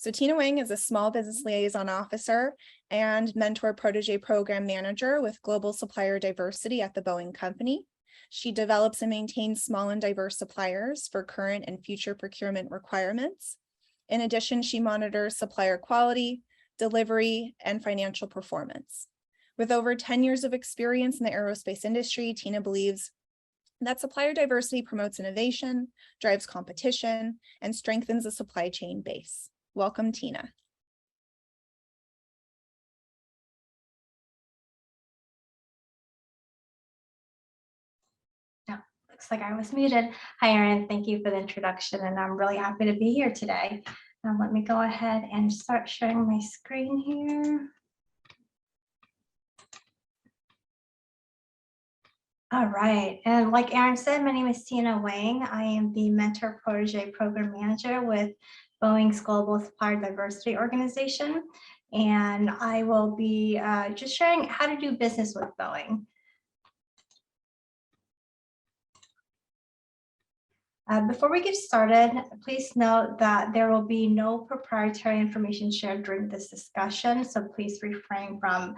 So Tina Wang is a small business liaison officer and mentor protege program manager with global supplier diversity at the Boeing company. She develops and maintains small and diverse suppliers for current and future procurement requirements. In addition, she monitors supplier quality, delivery, and financial performance. With over 10 years of experience in the aerospace industry, Tina believes that supplier diversity promotes innovation, drives competition, and strengthens the supply chain base. Welcome, Tina. Oh, looks like I was muted. Hi, Erin. Thank you for the introduction, and I'm really happy to be here today. Let me go ahead and start sharing my screen here. All right, and like Erin said, my name is Tina Wang. I am the Mentor Protege Program Manager with Boeing's Global Supplier Diversity Organization, and I will be just sharing how to do business with Boeing. Before we get started, please note that there will be no proprietary information shared during this discussion, so please refrain from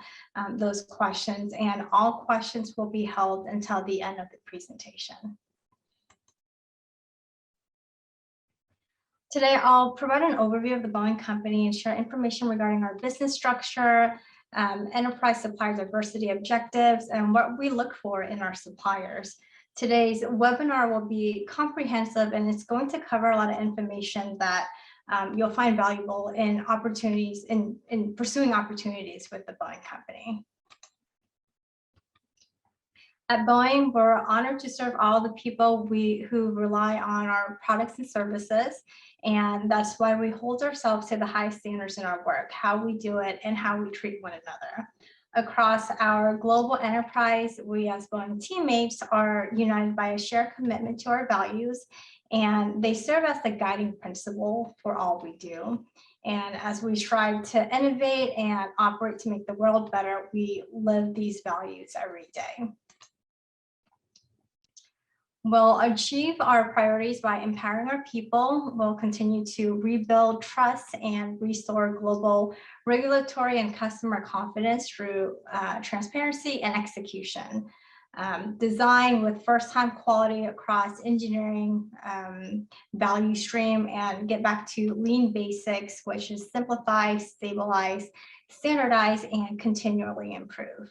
those questions, and all questions will be held until the end of the presentation. Today, I'll provide an overview of the Boeing company and share information regarding our business structure, enterprise supplier diversity objectives, and what we look for in our suppliers. Today's webinar will be comprehensive, and it's going to cover a lot of information that you'll find valuable in opportunities in pursuing opportunities with the Boeing company. At Boeing, we're honored to serve all the people who rely on our products and services, and that's why we hold ourselves to the high standards in our work, how we do it, and how we treat one another. Across our global enterprise, we as Boeing teammates are united by a shared commitment to our values, and they serve as the guiding principle for all we do. And as we strive to innovate and operate to make the world better, we live these values every day. We'll achieve our priorities by empowering our people. We'll continue to rebuild trust and restore global regulatory and customer confidence through transparency and execution. Design with first-time quality across engineering value stream, and get back to lean basics, which is simplify, stabilize, standardize, and continually improve.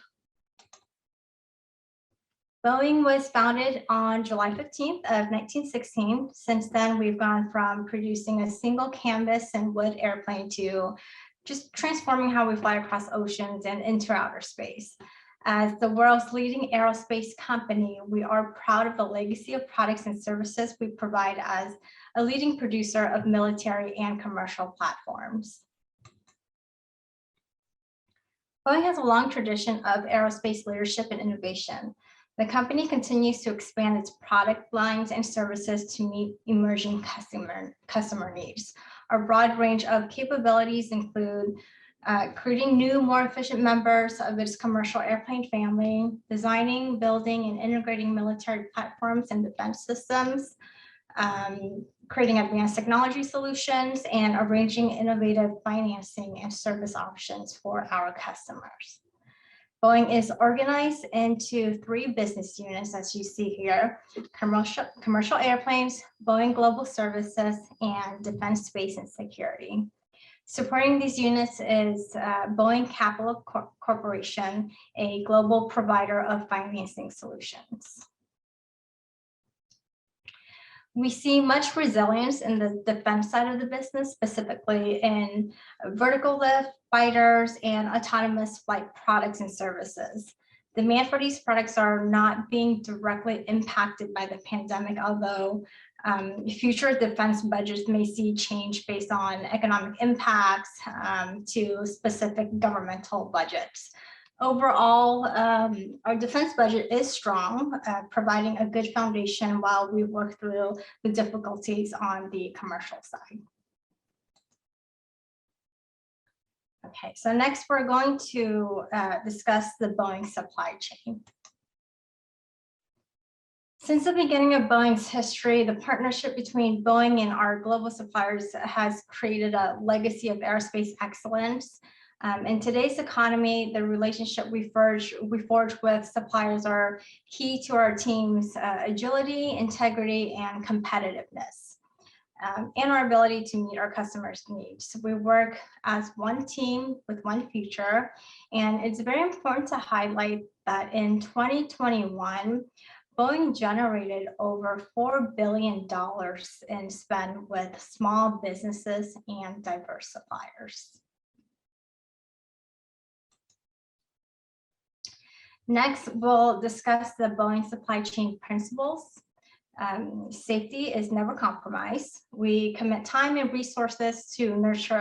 Boeing was founded on July 15th of 1916. Since then, we've gone from producing a single canvas and wood airplane to just transforming how we fly across oceans and into outer space. As the world's leading aerospace company, we are proud of the legacy of products and services we provide as a leading producer of military and commercial platforms. Boeing has a long tradition of aerospace leadership and innovation. The company continues to expand its product lines and services to meet emerging customer needs. Our broad range of capabilities include creating new, more efficient members of its commercial airplane family, designing, building, and integrating military platforms and defense systems, creating advanced technology solutions, and arranging innovative financing and service options for our customers. Boeing is organized into 3 business units, as you see here: commercial airplanes, Boeing Global Services, and Defense, Space, and Security. Supporting these units is Boeing Capital Corporation, a global provider of financing solutions. We see much resilience in the defense side of the business, specifically in vertical lift, fighters, and autonomous flight products and services. Demand for these products are not being directly impacted by the pandemic, although future defense budgets may see change based on economic impacts to specific governmental budgets. Overall, our defense budget is strong, providing a good foundation while we work through the difficulties on the commercial side. Okay, so next we're going to discuss the Boeing supply chain. Since the beginning of Boeing's history, the partnership between Boeing and our global suppliers has created a legacy of aerospace excellence. In today's economy, the relationship we forge with suppliers are key to our team's agility, integrity, and competitiveness, and our ability to meet our customers' needs. We work as one team with one future, and it's very important to highlight that in 2021, Boeing generated over $4 billion in spend with small businesses and diverse suppliers. Next, we'll discuss the Boeing supply chain principles. Safety is never compromised. We commit time and resources to nurture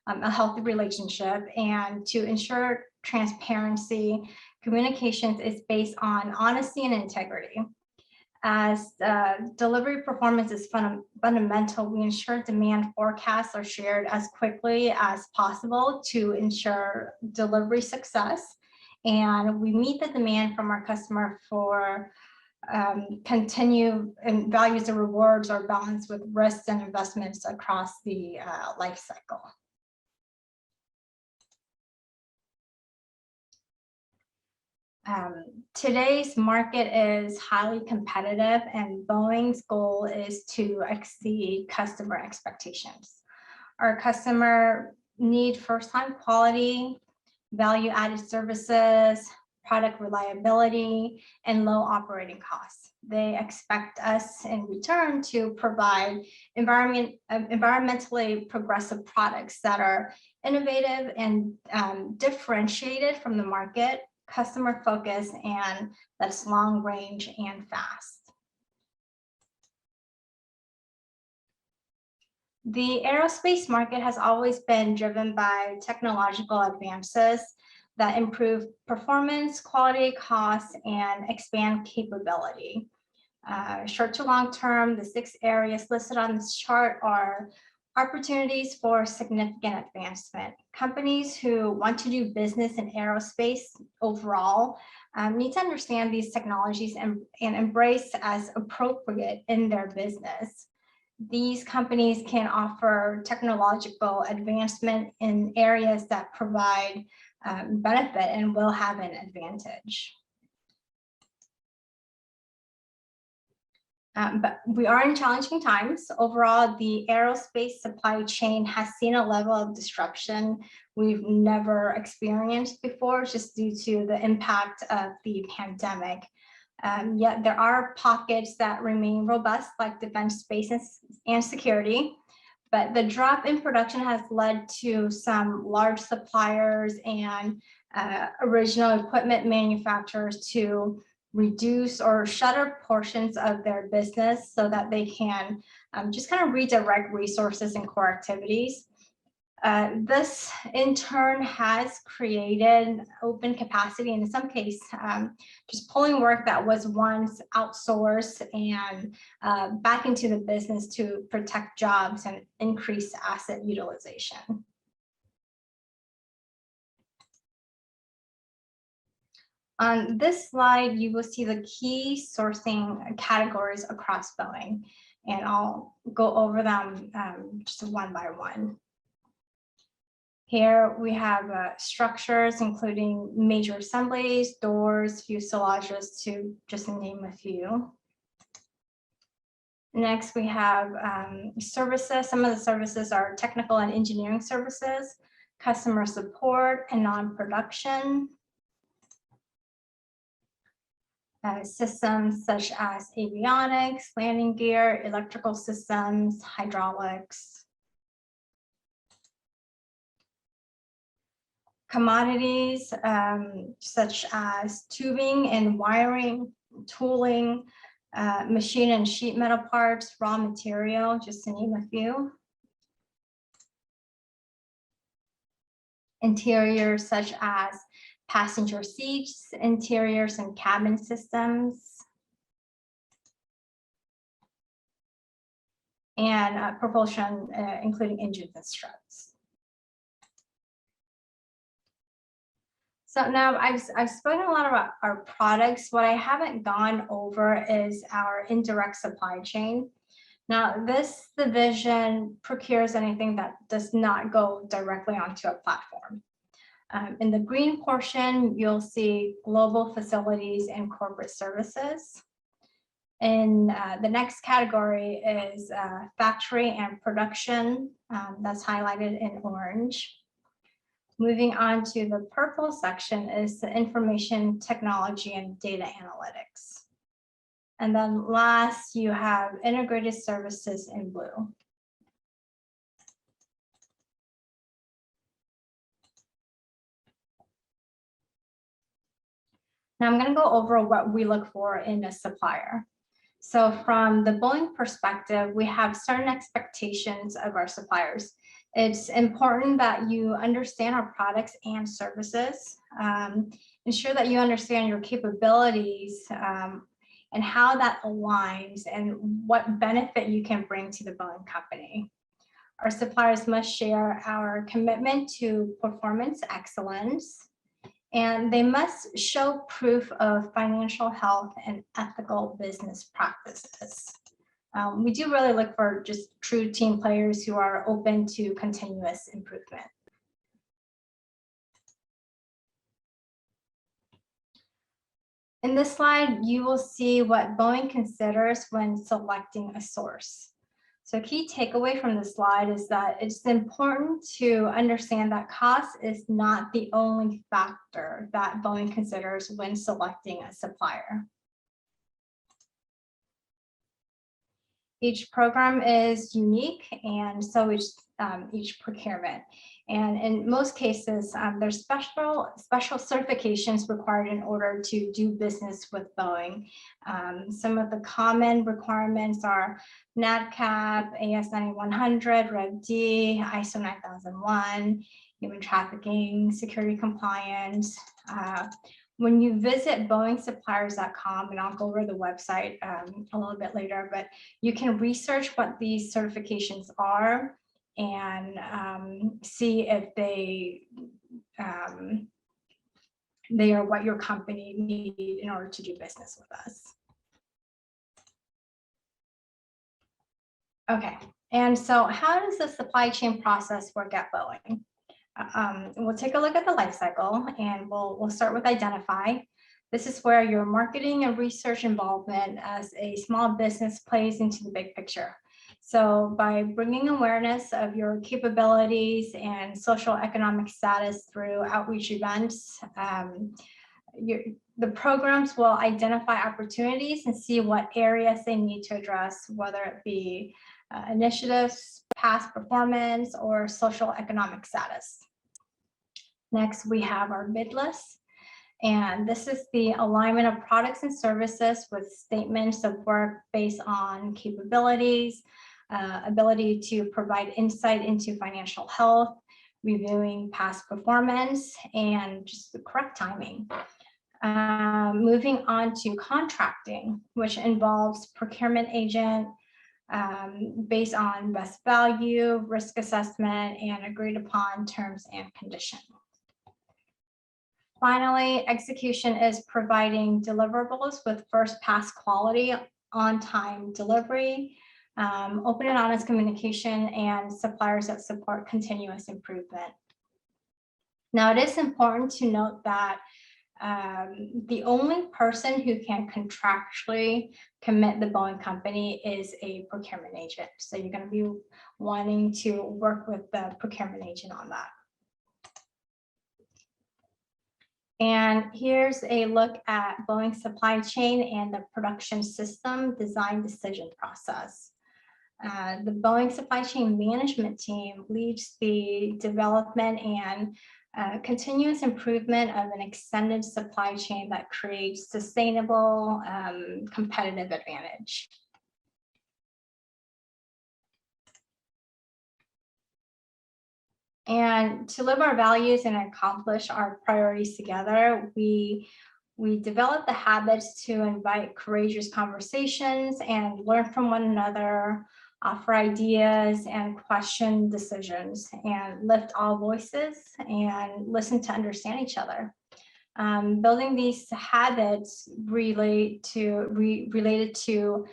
a healthy relationship and to ensure transparency. Communications is based on honesty and integrity. As delivery performance is fundamental, we ensure demand forecasts are shared as quickly as possible to ensure delivery success. And we meet the demand from our customer for continue and values and rewards are balanced with risks and investments across the life cycle. Today's market is highly competitive, and Boeing's goal is to exceed customer expectations. Our customer need first-time quality, value-added services, product reliability, and low operating costs. They expect us in return to provide environmentally progressive products that are innovative and differentiated from the market, customer focused, and that's long range and fast. The aerospace market has always been driven by technological advances that improve performance, quality, costs, and expand capability. Short to long term, the 6 areas listed on this chart are opportunities for significant advancement. Companies who want to do business in aerospace overall need to understand these technologies and embrace as appropriate in their business. These companies can offer technological advancement in areas that provide benefit and will have an advantage. But we are in challenging times. Overall, the aerospace supply chain has seen a level of disruption we've never experienced before, just due to the impact of the pandemic. Yet there are pockets that remain robust, like defense, space, and security. But the drop in production has led to some large suppliers and original equipment manufacturers to reduce or shutter portions of their business so that they can just kind of redirect resources and core activities. This in turn has created open capacity, and in some cases, just pulling work that was once outsourced and back into the business to protect jobs and increase asset utilization. On this slide, you will see the key sourcing categories across Boeing, and I'll go over them just one by one. Here we have structures, including major assemblies, doors, fuselages, to just name a few. Next, we have services. Some of the services are technical and engineering services, customer support, and non-production. Systems such as avionics, landing gear, electrical systems, hydraulics. Commodities such as tubing and wiring, tooling, machine and sheet metal parts, raw material, just to name a few. Interiors such as passenger seats, interiors and cabin systems, and propulsion, including engines and struts. So now I've spoken a lot about our products. What I haven't gone over is our indirect supply chain. Now, this division procures anything that does not go directly onto a platform. In the green portion, you'll see global facilities and corporate services. And the next category is factory and production. That's highlighted in orange. Moving on to the purple section is the information technology and data analytics. And then last, you have integrated services in blue. Now I'm going to go over what we look for in a supplier. So from the Boeing perspective, we have certain expectations of our suppliers. It's important that you understand our products and services, ensure that you understand your capabilities and how that aligns and what benefit you can bring to the Boeing company. Our suppliers must share our commitment to performance excellence, and they must show proof of financial health and ethical business practices. We do really look for just true team players who are open to continuous improvement. In this slide, you will see what Boeing considers when selecting a source. So a key takeaway from this slide is that it's important to understand that cost is not the only factor that Boeing considers when selecting a supplier. Each program is unique, and so is each procurement. And in most cases, there's special certifications required in order to do business with Boeing. Some of the common requirements are NADCAP, AS9100, Rev D, ISO 9001, human trafficking, security compliance. When you visit boengsuppliers.com, and I'll go over the website a little bit later, but you can research what these certifications are and see if they are what your company needs in order to do business with us. Okay, and so how does the supply chain process work at Boeing? We'll take a look at the life cycle, and we'll start with identify. This is where your marketing and research involvement as a small business plays into the big picture. So by bringing awareness of your capabilities and social economic status through outreach events, the programs will identify opportunities and see what areas they need to address, whether it be initiatives, past performance, or social economic status. Next, we have our bid list. And this is the alignment of products and services with statements of work based on capabilities, ability to provide insight into financial health, reviewing past performance, and just the correct timing. Moving on to contracting, which involves procurement agent based on best value, risk assessment, and agreed upon terms and conditions. Finally, execution is providing deliverables with first pass quality, on-time delivery, open and honest communication, and suppliers that support continuous improvement. Now, it is important to note that the only person who can contractually commit the Boeing company is a procurement agent. So you're going to be wanting to work with the procurement agent on that. And here's a look at Boeing supply chain and the production system design decision process. The Boeing supply chain management team leads the development and continuous improvement of an extended supply chain that creates sustainable competitive advantage. And to live our values and accomplish our priorities together, we develop the habits to invite courageous conversations and learn from one another, offer ideas and question decisions, and lift all voices and listen to understand each other. Building these habits related to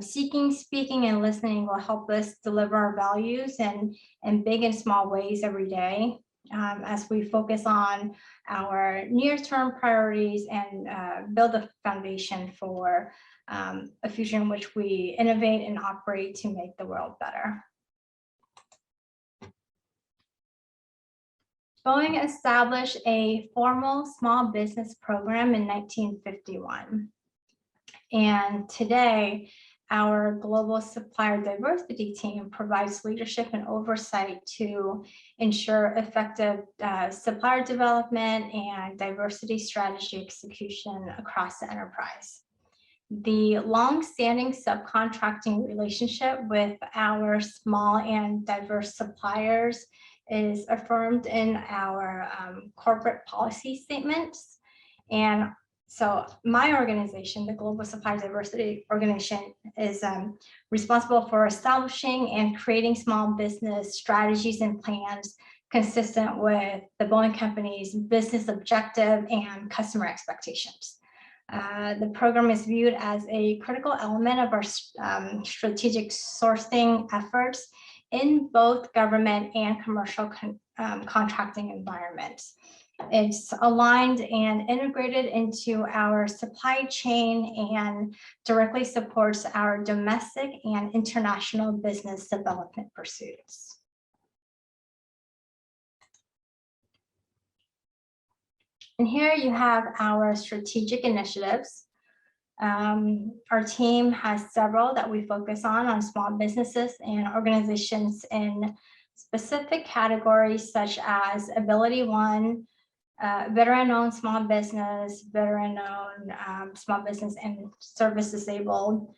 seeking, speaking, and listening will help us deliver our values in big and small ways every day, as we focus on our near-term priorities and build a foundation for a future in which we innovate and operate to make the world better. Boeing established a formal small business program in 1951. And today, our global supplier diversity team provides leadership and oversight to ensure effective supplier development and diversity strategy execution across the enterprise. The long-standing subcontracting relationship with our small and diverse suppliers is affirmed in our corporate policy statements. And so my organization, the Global Supplier Diversity Organization, is responsible for establishing and creating small business strategies and plans consistent with the Boeing Company's business objective and customer expectations. The program is viewed as a critical element of our strategic sourcing efforts in both government and commercial contracting environments. It's aligned and integrated into our supply chain and directly supports our domestic and international business development pursuits. And here you have our strategic initiatives. Our team has several that we focus on small businesses and organizations in specific categories such as Ability One, veteran-owned small business, veteran-owned small business and service disabled,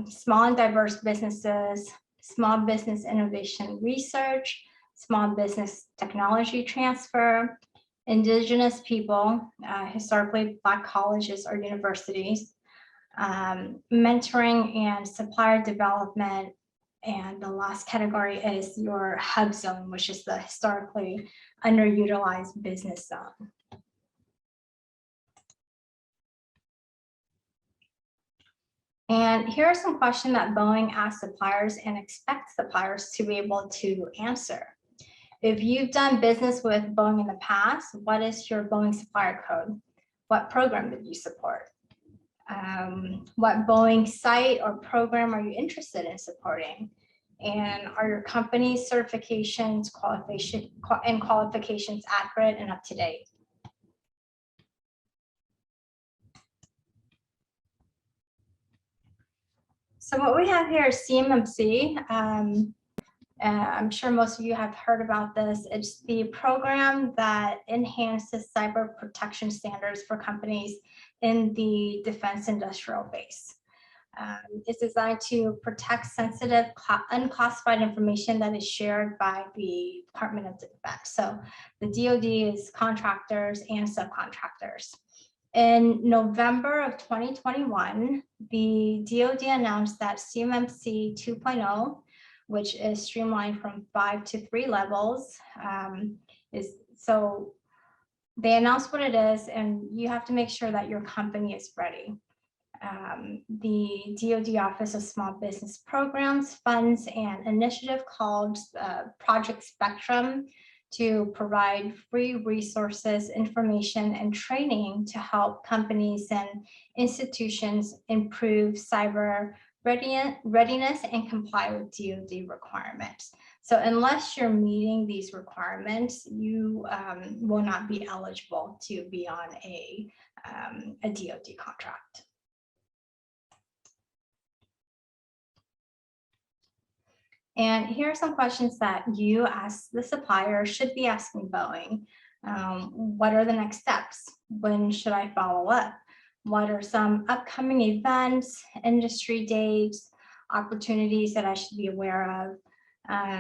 small and diverse businesses, small business innovation research, small business technology transfer, Indigenous people, historically Black colleges or universities, mentoring and supplier development. And the last category is your hub zone, which is the historically underutilized business zone. And here are some questions that Boeing asks suppliers and expects suppliers to be able to answer. If you've done business with Boeing in the past, what is your Boeing supplier code? What program did you support? What Boeing site or program are you interested in supporting? And are your company's certifications, qualifications accurate and up to date? So what we have here is CMMC. I'm sure most of you have heard about this. It's the program that enhances cyber protection standards for companies in the defense industrial base. It's designed to protect sensitive, unclassified information that is shared by the Department of Defense. So the DoD is contractors and subcontractors. In November of 2021, the DoD announced that CMMC 2.0, which is streamlined from 5 to 3 levels, so they announced what it is, and you have to make sure that your company is ready. The DoD Office of Small Business Programs funds an initiative called Project Spectrum to provide free resources, information, and training to help companies and institutions improve cyber readiness and comply with DoD requirements. So unless you're meeting these requirements, you will not be eligible to be on a DoD contract. And here are some questions that you as the supplier should be asking Boeing. What are the next steps? When should I follow up? What are some upcoming events, industry dates, opportunities that I should be aware of?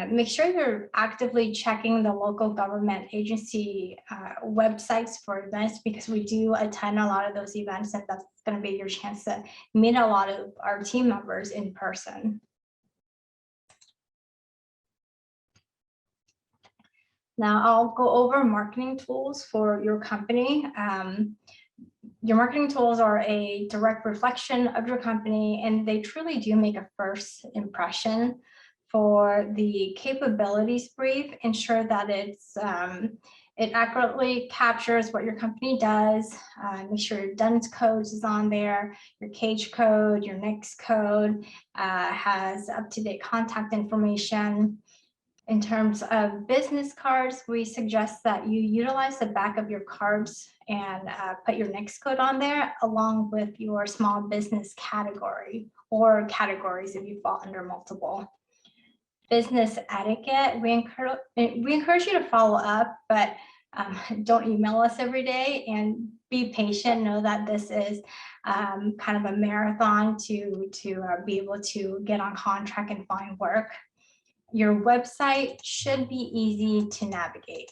Make sure you're actively checking the local government agency websites for events, because we do attend a lot of those events, and that's going to be your chance to meet a lot of our team members in person. Now I'll go over marketing tools for your company. Your marketing tools are a direct reflection of your company, and they truly do make a first impression. For the capabilities brief, ensure that it accurately captures what your company does. Make sure your DUNS codes is on there, your cage code, your NICS code, has up-to-date contact information. In terms of business cards, we suggest that you utilize the back of your cards and put your NICS code on there along with your small business category or categories if you fall under multiple. Business etiquette, we encourage you to follow up, but don't email us every day, and be patient. Know that this is kind of a marathon to be able to get on contract and find work. Your website should be easy to navigate.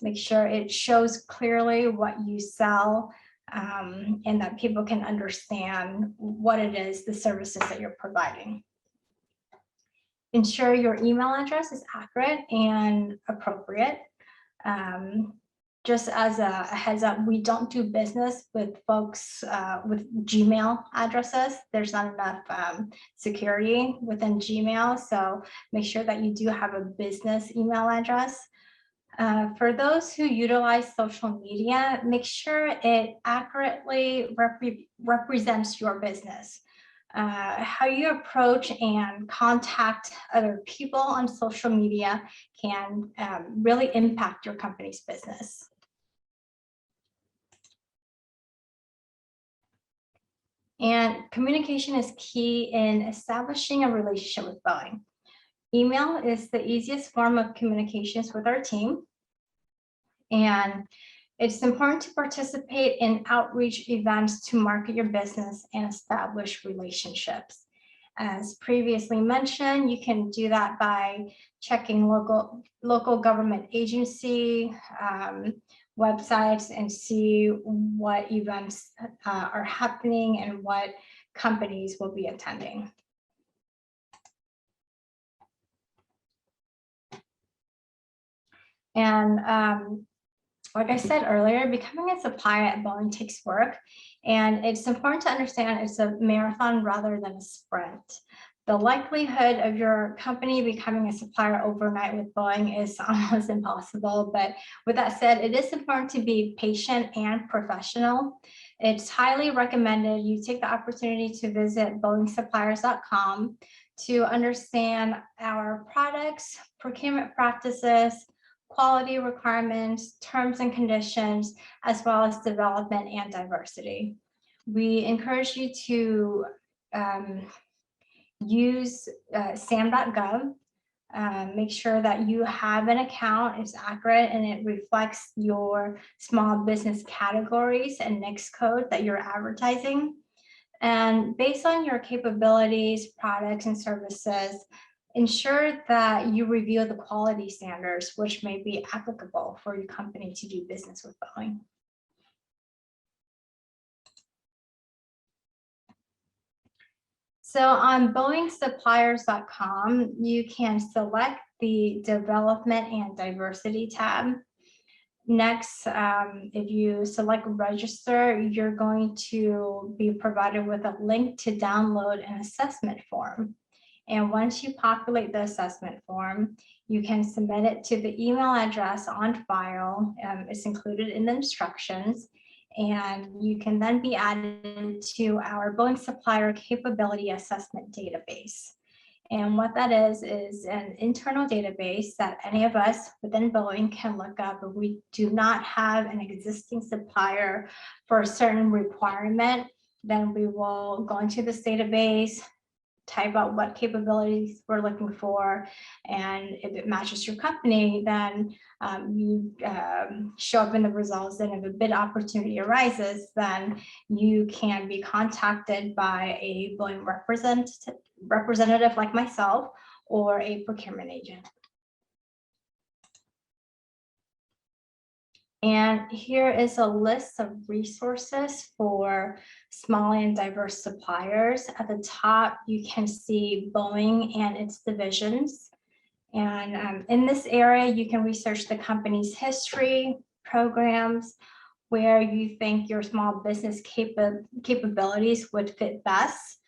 Make sure it shows clearly what you sell, and that people can understand what it is, the services that you're providing. Ensure your email address is accurate and appropriate. Just as a heads up, we don't do business with folks with Gmail addresses. There's not enough security within Gmail, so make sure that you do have a business email address. For those who utilize social media, make sure it accurately represents your business. How you approach and contact other people on social media can really impact your company's business. And communication is key in establishing a relationship with Boeing. Email is the easiest form of communications with our team. And it's important to participate in outreach events to market your business and establish relationships. As previously mentioned, you can do that by checking local government agency websites and see what events are happening and what companies will be attending. And like I said earlier, becoming a supplier at Boeing takes work, and it's important to understand it's a marathon rather than a sprint. The likelihood of your company becoming a supplier overnight with Boeing is almost impossible. But with that said, it is important to be patient and professional. It's highly recommended you take the opportunity to visit boengsuppliers.com to understand our products, procurement practices, quality requirements, terms and conditions, as well as development and diversity. We encourage you to use sam.gov. Make sure that you have an account, it's accurate, and it reflects your small business categories and NICS code that you're advertising. And based on your capabilities, products, and services, ensure that you review the quality standards, which may be applicable for your company to do business with Boeing. So on boengsuppliers.com, you can select the Development and Diversity tab. Next, if you select Register, you're going to be provided with a link to download an assessment form. And once you populate the assessment form, you can submit it to the email address on file. It's included in the instructions. And you can then be added to our Boeing Supplier Capability Assessment Database. And what that is an internal database that any of us within Boeing can look up. If we do not have an existing supplier for a certain requirement, then we will go into this database, type out what capabilities we're looking for, and if it matches your company, then you show up in the results. And if a bid opportunity arises, then you can be contacted by a Boeing representative like myself or a procurement agent. And here is a list of resources for small and diverse suppliers. At the top, you can see Boeing and its divisions. And in this area, you can research the company's history, programs, where you think your small business capabilities would fit best.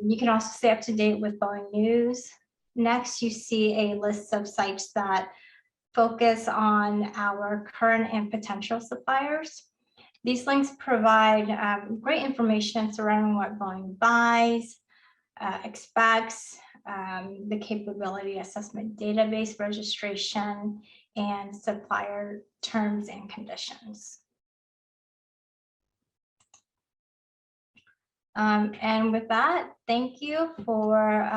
You can also stay up to date with Boeing news. Next, you see a list of sites that focus on our current and potential suppliers. These links provide great information surrounding what Boeing buys, expects, the capability assessment database registration, and supplier terms and conditions. And with that, thank you for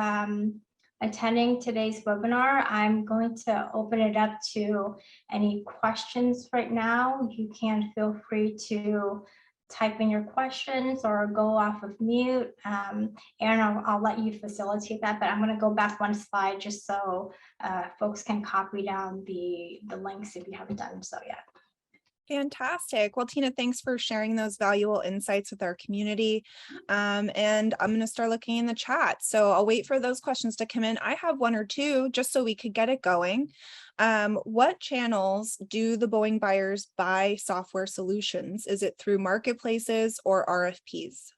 attending today's webinar. I'm going to open it up to any questions right now. You can feel free to type in your questions or go off of mute. Aaron, I'll let you facilitate that, but I'm going to go back one slide just so folks can copy down the links if you haven't done so yet. Fantastic. Well, Tina, thanks for sharing those valuable insights with our community. And I'm going to start looking in the chat. So I'll wait for those questions to come in. I have one or two just so we could get it going. What channels do the Boeing buyers buy software solutions? Is it through marketplaces or RFPs?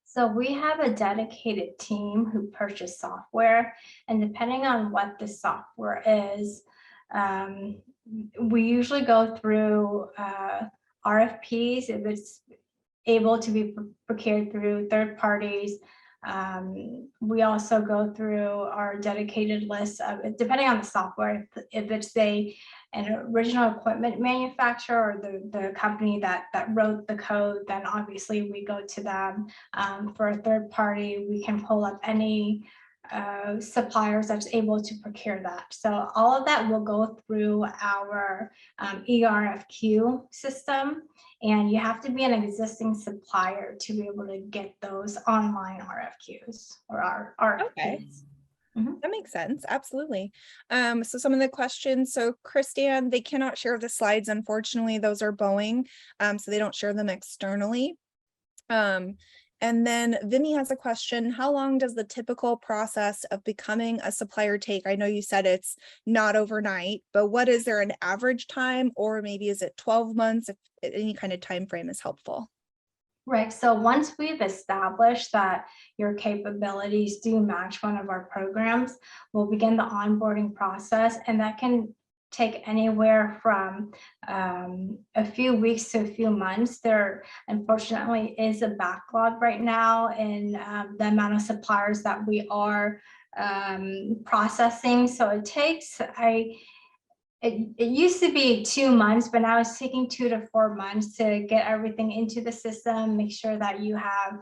So we have a dedicated team who purchase software, and depending on what the software is, we usually go through RFPs if it's able to be procured through third parties. We also go through our dedicated list of, depending on the software, if it's an original equipment manufacturer or the company that wrote the code, then obviously we go to them. For a third party, we can pull up any suppliers that's able to procure that. So all of that will go through our eRFQ system, and you have to be an existing supplier to be able to get those online RFQs or RFPs. Okay. That makes sense. Absolutely. So some of the questions. So Christian, they cannot share the slides. Unfortunately, those are Boeing. So they don't share them externally. And then Vinny has a question. How long does the typical process of becoming a supplier take? I know you said it's not overnight, but what is there an average time, or maybe is it 12 months? If any kind of time frame is helpful. Right. So once we've established that your capabilities do match one of our programs, we'll begin the onboarding process, and that can take anywhere from a few weeks to a few months. There unfortunately is a backlog right now in the amount of suppliers that we are processing. So it takes, it used to be 2 months, but now it's taking 2 to 4 months to get everything into the system, make sure that you have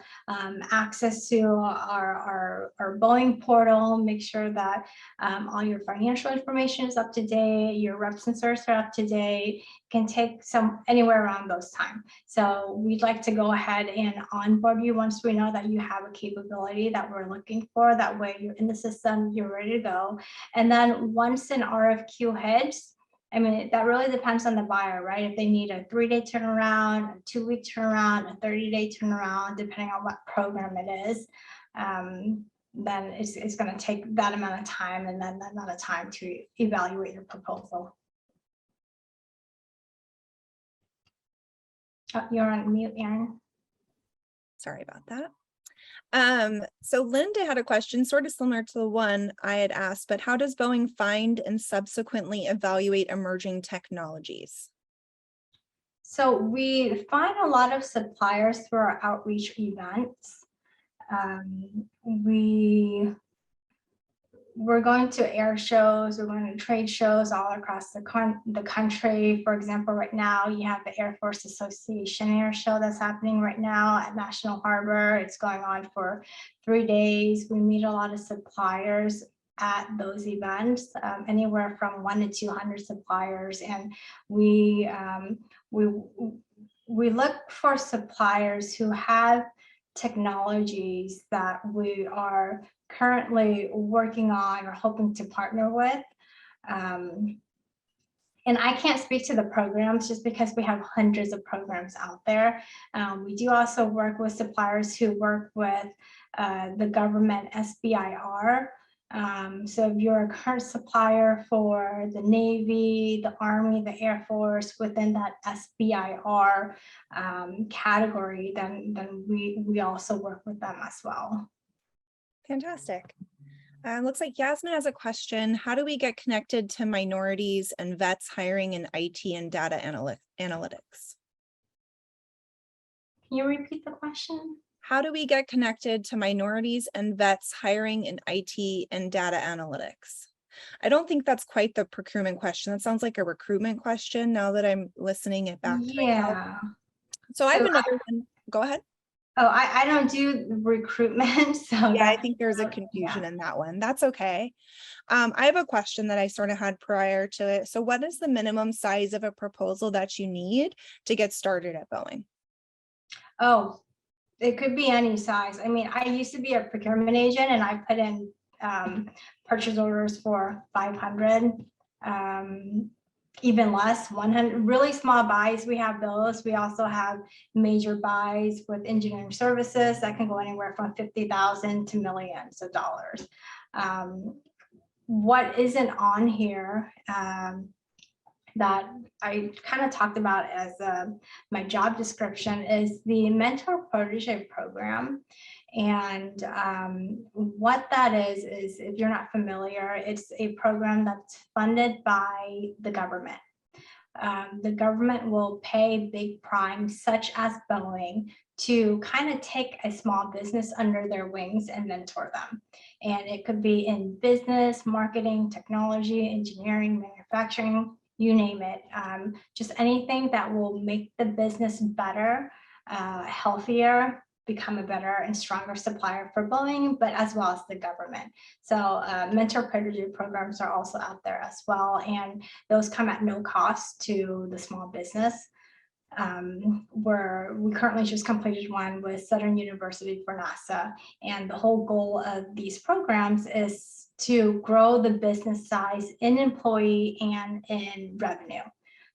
access to our Boeing portal, make sure that all your financial information is up to date, your reps and certs are up to date. It can take anywhere around those time. So we'd like to go ahead and onboard you once we know that you have a capability that we're looking for. That way you're in the system, you're ready to go. And then once an RFQ hits, I mean, that really depends on the buyer, right? If they need a 3-day turnaround, a 2-week turnaround, a 30-day turnaround, depending on what program it is, then it's going to take that amount of time, and then that amount of time to evaluate your proposal. Oh, you're on mute, Aaron. Sorry about that. So Linda had a question sort of similar to the one I had asked, but how does Boeing find and subsequently evaluate emerging technologies? So we find a lot of suppliers through our outreach events. We're going to air shows, we're going to trade shows all across the country. For example, right now you have the Air Force Association air show that's happening right now at National Harbor. It's going on for 3 days. We meet a lot of suppliers at those events, anywhere from 100 to 200 suppliers, and we look for suppliers who have technologies that we are currently working on or hoping to partner with. And I can't speak to the programs just because we have hundreds of programs out there. We do also work with suppliers who work with the government SBIR So if you're a current supplier for the Navy, the Army, the Air Force within that SBIR category, then we also work with them as well. Fantastic. Looks like Yasmin has a question. How do we get connected to minorities and vets hiring in IT and data analytics? Can you repeat the question? How do we get connected to minorities and vets hiring in IT and data analytics? I don't think that's quite the procurement question. That sounds like a recruitment question now that I'm listening it back to myself. Yeah. So I have another one. Go ahead. Oh, I don't do recruitment, so Yeah, I that, think there's a confusion in that one. That's okay. I have a question that I sort of had prior to it. So what is the minimum size of a proposal that you need to get started at Boeing? oh, it could be any size. I mean, I used to be a procurement agent and I put in purchase orders for 500, even less, 100, really small buys. We have those. We also have major buys with engineering services that can go anywhere from 50,000 to millions of dollars. What isn't on here that I kind of talked about as my job description is the mentor protege program. And what that is if you're not familiar, it's a program that's funded by the government. The government will pay big primes such as Boeing to kind of take a small business under their wings and mentor them. And it could be in business, marketing, technology, engineering, manufacturing, you name it. Just anything that will make the business better, healthier, become a better and stronger supplier for Boeing, but as well as the government. So mentor protege programs are also out there as well. And those come at no cost to the small business. Where we currently just completed one with Southern University for NASA. And the whole goal of these programs is to grow the business size in employee and in revenue.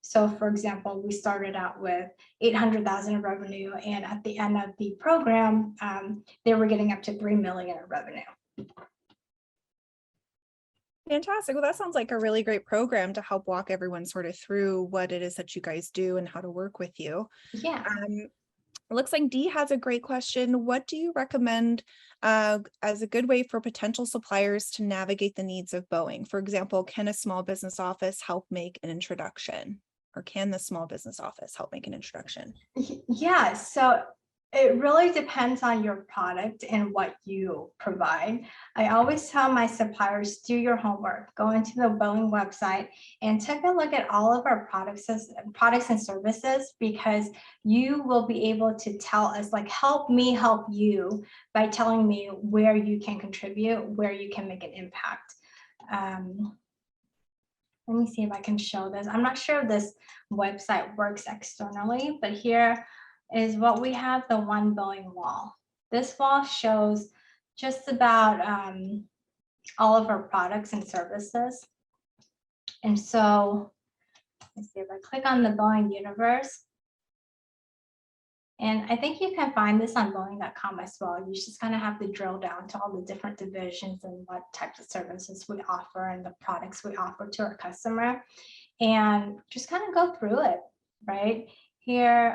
So for example, we started out with 800,000 in revenue, and at the end of the program, they were getting up to 3 million in revenue. Fantastic. Well, that sounds like a really great program to help walk everyone sort of through what it is that you guys do and how to work with you. Yeah. It looks like Dee has a great question. What do you recommend as a good way for potential suppliers to navigate the needs of Boeing? For example, can a small business office help make an introduction? Or can the small business office help make an introduction? Yeah, so it really depends on your product and what you provide. I always tell my suppliers, do your homework, go into the Boeing website and take a look at all of our products and services, because you will be able to tell us, like, help me help you by telling me where you can contribute, where you can make an impact. Let me see if I can show this. I'm not sure if this website works externally, but here is what we have, the One Boeing wall. This wall shows just about all of our products and services. And so let's see if I click on the Boeing universe. And I think you can find this on Boeing.com as well. You just kind of have to drill down to all the different divisions and what types of services we offer and the products we offer to our customer, and just kind of go through it, right? Here,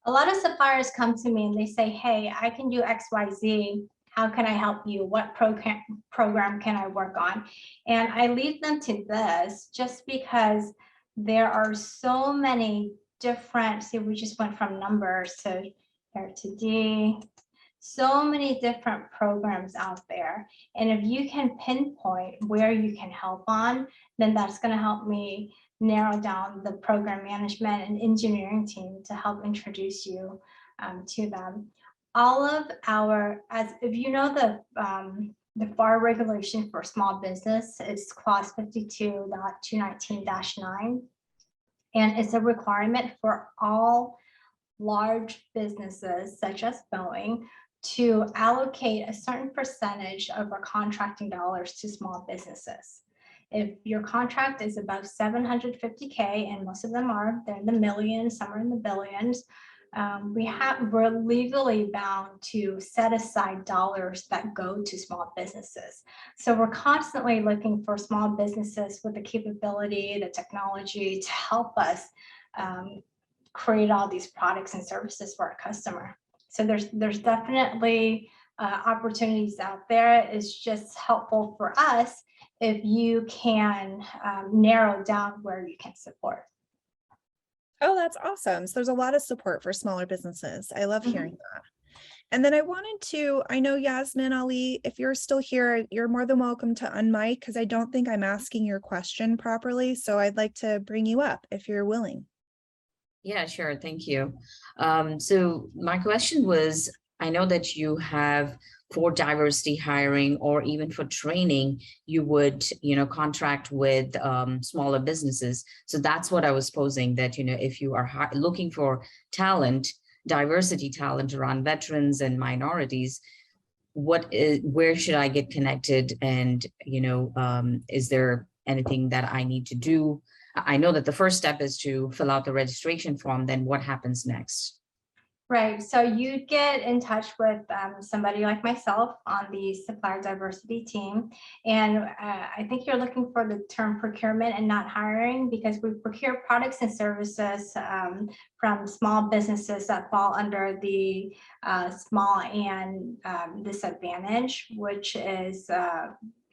a lot of suppliers come to me and they say, hey, I can do XYZ. How can I help you? What program can I work on? And I lead them to this just because there are so many different, see, we just went from numbers to here to D, so many different programs out there. And if you can pinpoint where you can help on, then that's going to help me narrow down the program management and engineering team to help introduce you to them. All of our, as if you know the FAR regulation for small business, it's clause 52.219-9. And it's a requirement for all large businesses such as Boeing to allocate a certain percentage of our contracting dollars to small businesses. If your contract is above 750K, and most of them are, they're in the millions, some are in the billions, we're legally bound to set aside dollars that go to small businesses. So we're constantly looking for small businesses with the capability, the technology to help us create all these products and services for our customer. So there's definitely opportunities out there. It's just helpful for us if you can narrow down where you can support. Oh, that's awesome. So there's a lot of support for smaller businesses. I love hearing that. And then I know Yasmin Ali, if you're still here, you're more than welcome to unmic because I don't think I'm asking your question properly. So I'd like to bring you up if you're willing. Yeah, sure. Thank you. So my question was, I know that you have for diversity hiring or even for training, you would, contract with smaller businesses. So that's what I was posing that, if you are looking for talent, diversity talent around veterans and minorities, where should I get connected? And, is there anything that I need to do? I know that the first step is to fill out the registration form. Then what happens next? Right. So you get in touch with somebody like myself on the supplier diversity team. And I think you're looking for the term procurement and not hiring, because we procure products and services from small businesses that fall under the small and disadvantaged, which is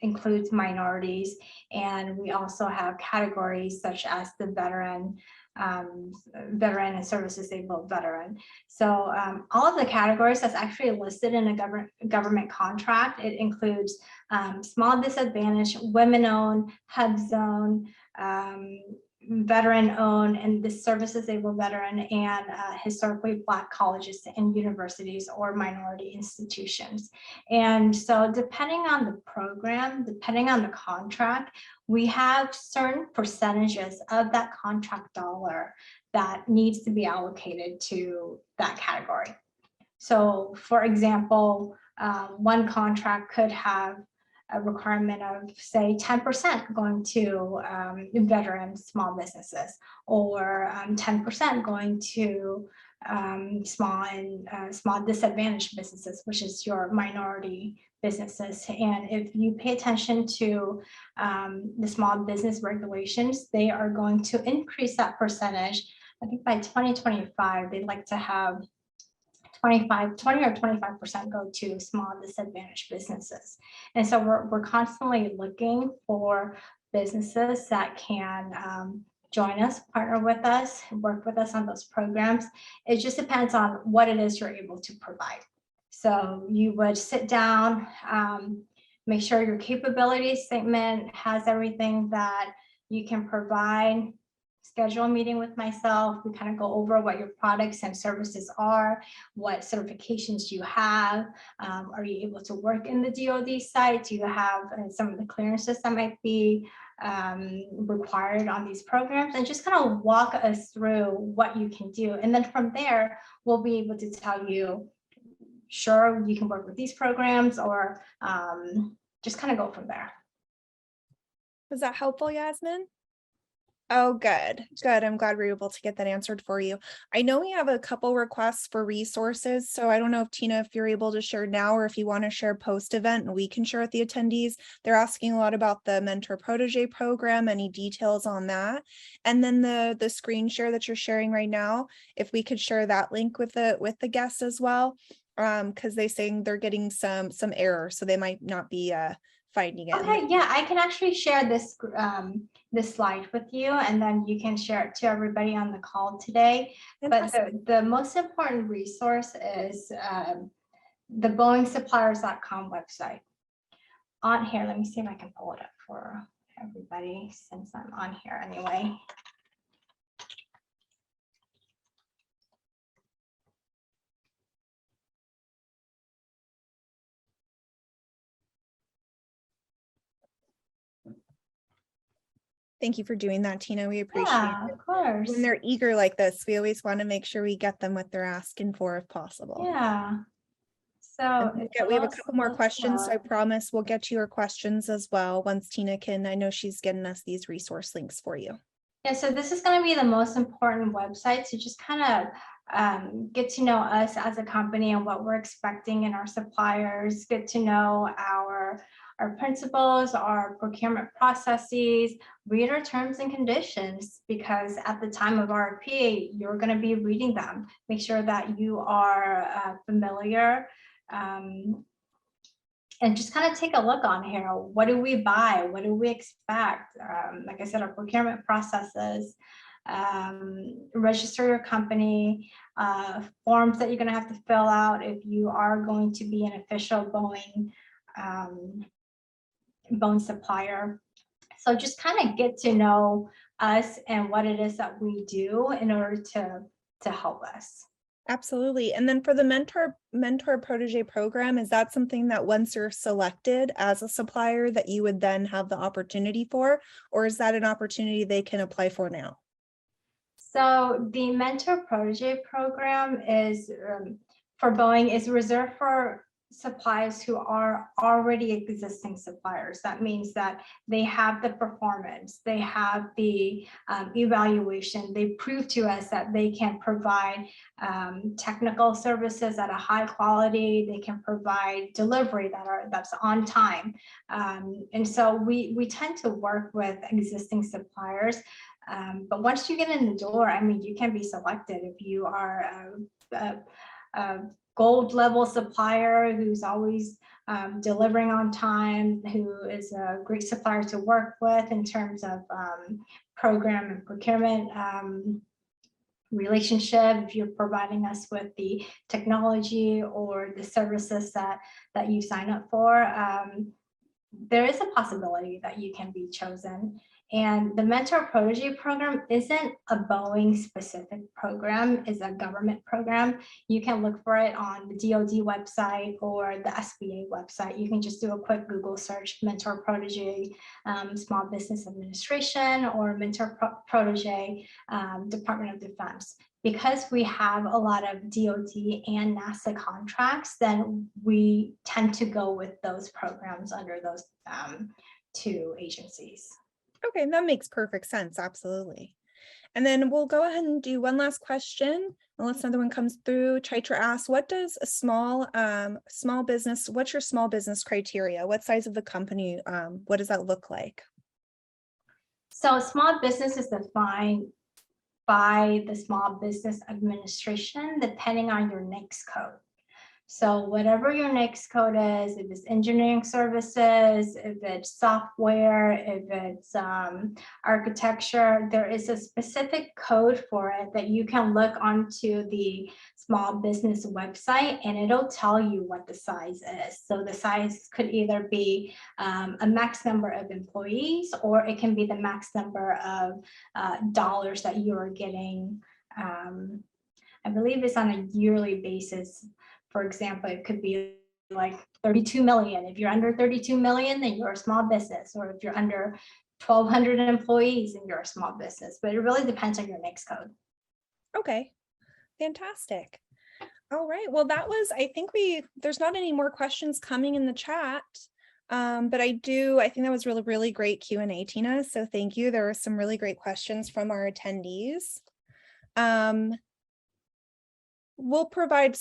includes minorities. And we also have categories such as the veteran and service disabled veteran. So all of the categories that's actually listed in a government contract, it includes small disadvantaged, women-owned, HUD zone, veteran-owned, and the service disabled veteran, and historically Black colleges and universities or minority institutions. And so depending on the program, depending on the contract, we have certain percentages of that contract dollar that needs to be allocated to that category. So for example, one contract could have a requirement of say 10% going to veteran small businesses, or 10% going to small disadvantaged businesses, which is your minority businesses. And if you pay attention to the small business regulations, they are going to increase that percentage. I think by 2025, they'd like to have 20 or 25% go to small disadvantaged businesses. And so we're constantly looking for businesses that can join us, partner with us, work with us on those programs. It just depends on what it is you're able to provide. So you would sit down, make sure your capability statement has everything that you can provide, schedule a meeting with myself. We kind of go over what your products and services are, what certifications you have. Are you able to work in the DoD site? Do you have some of the clearances that might be required on these programs? And just kind of walk us through what you can do. And then from there, we'll be able to tell you, sure, you can work with these programs, or just kind of go from there. Was that helpful, Yasmin? Oh, good. I'm glad we were able to get that answered for you. I know we have a couple requests for resources, so I don't know if Tina, if you're able to share now, or if you want to share post-event and we can share with the attendees. They're asking a lot about the mentor protege program, any details on that. And then the screen share that you're sharing right now, if we could share that link with the guests as well, because they're saying they're getting some error, so they might not be finding it. Okay, yeah, I can actually share this this slide with you, and then you can share it to everybody on the call today. Fantastic. But the most important resource is the BoeingSuppliers.com website. On here, let me see if I can pull it up for everybody since I'm on here anyway. Thank you for doing that, Tina. We appreciate it. Of course. When they're eager like this, we always want to make sure we get them what they're asking for if possible. Yeah. So we have a couple more questions, so I promise we'll get to your questions as well once Tina can. I know she's getting us these resource links for you. Yeah, so this is going to be the most important website to just kind get to know us as a company and what we're expecting in our suppliers, get to know our principles, our procurement processes, read our terms and conditions, because at the time of RFP, you're going to be reading them. Make sure that you are familiar, and just kind of take a look on here. What do we buy? What do we expect? Like I said, our procurement processes, register your company, forms that you're going to have to fill out if you are going to be an official Boeing supplier. So just kind of get to know us and what it is that we do in order to help us. Absolutely. And then for the mentor protege program, is that something that once you're selected as a supplier that you would then have the opportunity for, or is that an opportunity they can apply for now? So the mentor protege program is for Boeing is reserved for suppliers who are already existing suppliers. That means that they have the performance, they have the evaluation, they prove to us that they can provide technical services at a high quality, they can provide delivery that's on time. And so we tend to work with existing suppliers. But once you get in the door, I mean, you can be selected if you are a gold level supplier who's always delivering on time, who is a great supplier to work with in terms of program and procurement relationship. If you're providing us with the technology or the services that you sign up for, there is a possibility that you can be chosen. And the mentor protege program isn't a Boeing specific program, it's a government program. You can look for it on the DoD website or the SBA website. You can just do a quick Google search, mentor protege, Small Business Administration, or mentor protege, Department of Defense. Because we have a lot of DoD and NASA contracts, then we tend to go with those programs under those two agencies. Okay, that makes perfect sense. Absolutely. And then we'll go ahead and do one last question, unless another one comes through. Chaitra asks, what does a small business, what's your small business criteria? What size of the company? What does that look like? So small business is defined by the Small Business Administration, depending on your NAICS code. So whatever your NAICS code is, if it's engineering services, if it's software, if it's architecture, there is a specific code for it that you can look onto the small business website and it'll tell you what the size is. So the size could either be a max number of employees, or it can be the max number of dollars that you are getting. I believe it's on a yearly basis. For example, it could be like 32 million. If you're under 32 million, then you're a small business. Or if you're under 1,200 employees, then you're a small business. But it really depends on your NAICS code. Okay, fantastic. All right, well, that was, I think there's not any more questions coming in the chat. But I think that was really, really great Q&A, Tina. So thank you. There were some really great questions from our attendees. We'll provide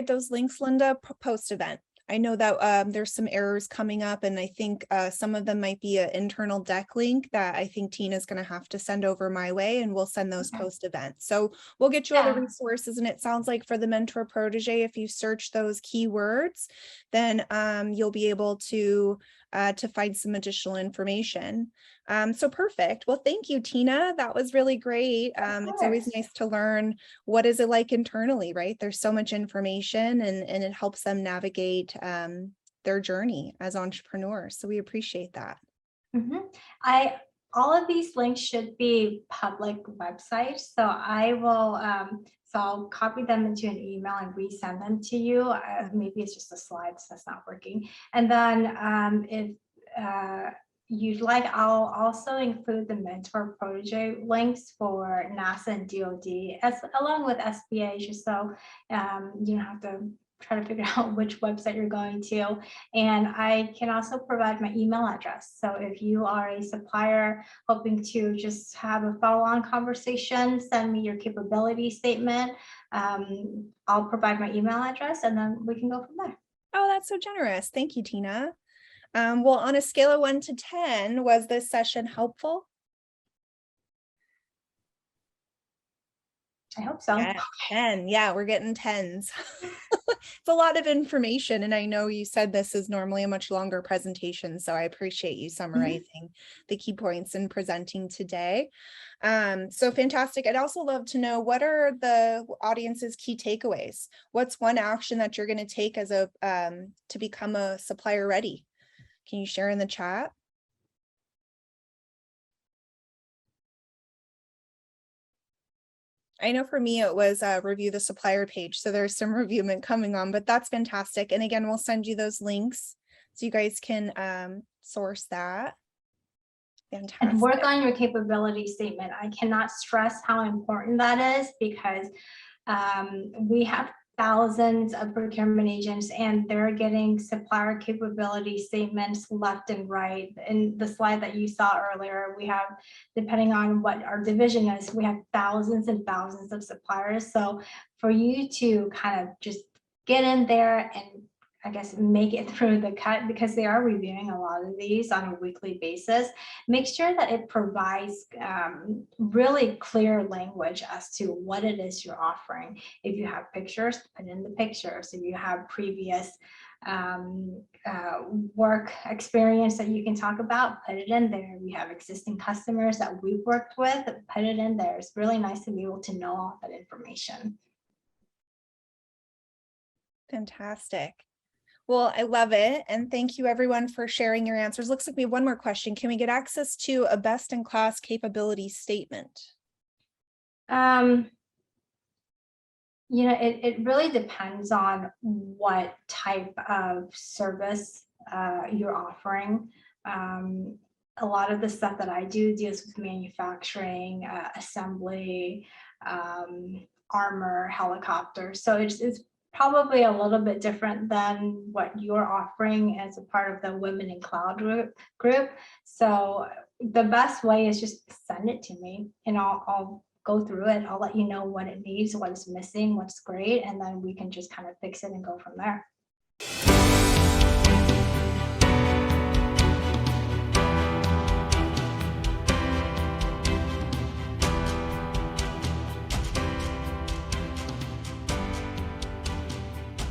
those links, Linda, post-event. I know that there's some errors coming up, and I think some of them might be an internal deck link that I think Tina's going to have to send over my way, and we'll send those post-event. So we'll get you all the resources, and it sounds like for the mentor protege, if you search those keywords, then you'll be able to find some additional information. So perfect. Well, thank you, Tina. That was really great. It's always nice to learn what is it like internally, right? There's so much information, and it helps them navigate their journey as entrepreneurs. So we appreciate that. All of these links should be public websites. So I will, so I'll copy them into an email and resend them to you. Maybe it's just the slides that's not working. And then if you'd like, I'll also include the mentor protege links for NASA and DoD, along with SBA, just so you don't have to try to figure out which website you're going to. And I can also provide my email address. So if you are a supplier hoping to just have a follow-on conversation, send me your capability statement. I'll provide my email address and then we can go from there. Oh, that's so generous. Thank you, Tina. Well, on a scale of 1 to 10, was this session helpful? I hope so. 10. Yeah, we're getting 10s. It's a lot of information. And I know you said this is normally a much longer presentation, so I appreciate you summarizing the key points and presenting today. So fantastic. I'd also love to know, what are the audience's key takeaways? What's one action that you're going to take as a to become a supplier ready? Can you share in the chat? I know for me, it was review the supplier page. So there's some reviewment coming on, but that's fantastic. And again, we'll send you those links so you guys can source that. Fantastic. And work on your capability statement. I cannot stress how important that is, because we have thousands of procurement agents and they're getting supplier capability statements left and right. In the slide that you saw earlier, we have, depending on what our division is, we have thousands and thousands of suppliers. So for you to kind of just get in there and, I guess, make it through the cut, because they are reviewing a lot of these on a weekly basis, make sure that it provides really clear language as to what it is you're offering. If you have pictures, put in the pictures. If you have previous work experience that you can talk about, put it in there. We have existing customers that we've worked with, put it in there. It's really nice to be able to know all that information. Fantastic. Well, I love it. And thank you everyone for sharing your answers. Looks like we have one more question. Can we get access to a best in class capability statement? It really depends on what type of service you're offering. A lot of the stuff that I do deals with manufacturing, assembly, armor, helicopters. So it's probably a little bit different than what you're offering as a part of the Women in Cloud group. So the best way is just send it to me and I'll go through it. I'll let you know what it needs, what is missing, what's great, and then we can just kind of fix it and go from there.